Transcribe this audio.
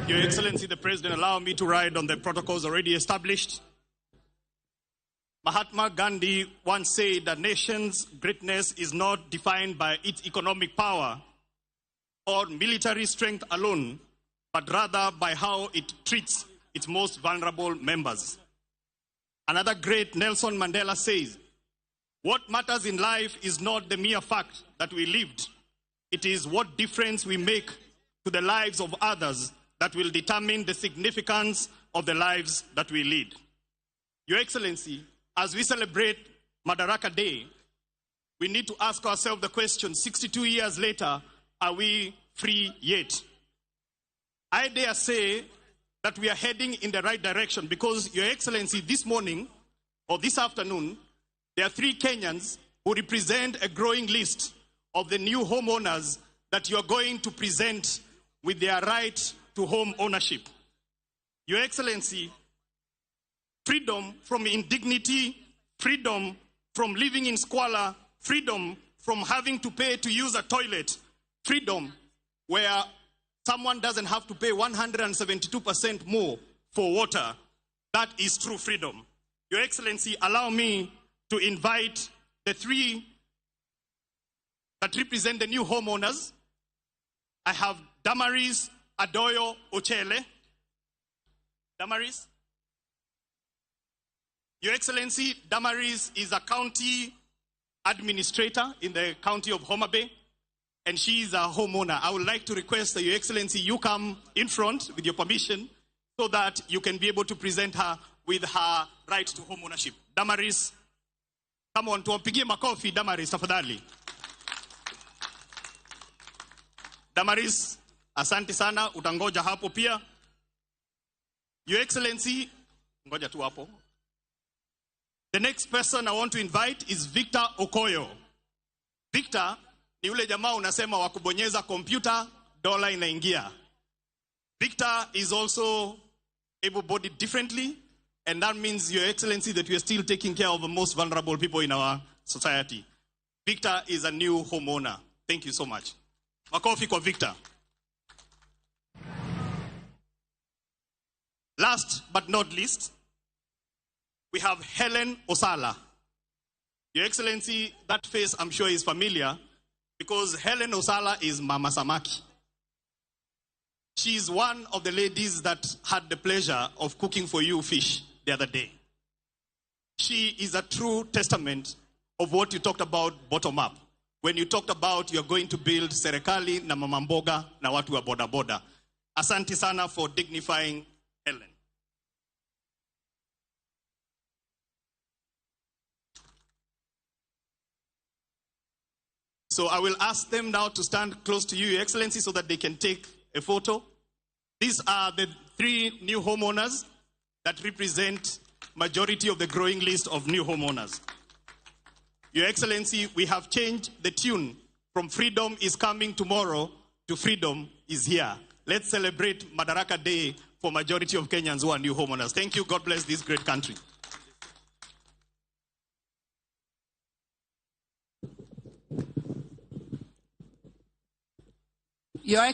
Your Excellency the President, allow me to ride on the protocols already established. Mahatma Gandhi once said that nation's greatness is not defined by its economic power or military strength alone, but rather by how it treats its most vulnerable members. Another great, Nelson Mandela, says, "What matters in life is not the mere fact that we lived. It is what difference we make to the lives of others that will determine the significance of the lives that we lead." Your Excellency, as we celebrate Madaraka Day, we need to ask ourselves the question, 62 years later, are we free yet? I dare say that we are heading in the right direction because, Your Excellency, this morning or this afternoon, there are 3 Kenyans who represent a growing list of the new homeowners that you are going to present with their right to home ownership. Your Excellency, freedom from indignity, freedom from living in squalor, freedom from having to pay to use a toilet, freedom where someone doesn't have to pay 172% more for water, that is true freedom. Your Excellency, allow me to invite the 3 that represent the new homeowners. I have Damaris Adoyo Ochele. Damaris. Your Excellency, Damaris is a county administrator in the county of Homabay, and she is a homeowner. I would like to request that, Your Excellency, you come in front with your permission so that you can be able to present her with her right to home ownership. Damaris, come on, tuwapigie makofi Damaris tafadhali. Damaris, asante sana, utangoja hapo pia. Your Excellency, ngoja tu hapo. The next person I want to invite is Victor Okoyo. Victor ni ule jamaa unasema wakubonyeza kompyuta, dola inaingia. Victor is also able-bodied differently, and that means, Your Excellency, that we are still taking care of the most vulnerable people in our society. Victor is a new homeowner. Thank you so much. Makofi kwa Victor. Last but not least, we have Helen Osala. Your Excellency, that face I'm sure is familiar because Helen Osala is Mama Samaki. She is one of the ladies that had the pleasure of cooking for you fish the other day. She is a true testament of what you talked about bottom up. When you talked about you're going to build serikali na mama mboga na watu wa boda boda. Asante sana for dignifying Helen. So I will ask them now to stand close to you, Your Excellency, so that they can take a photo. These are the 3 new homeowners that represent majority of the growing list of new homeowners. Your Excellency, we have changed the tune from freedom is coming tomorrow to freedom is here. Let's celebrate Madaraka Day for majority of Kenyans who are new homeowners. Thank you. God bless this great country. Your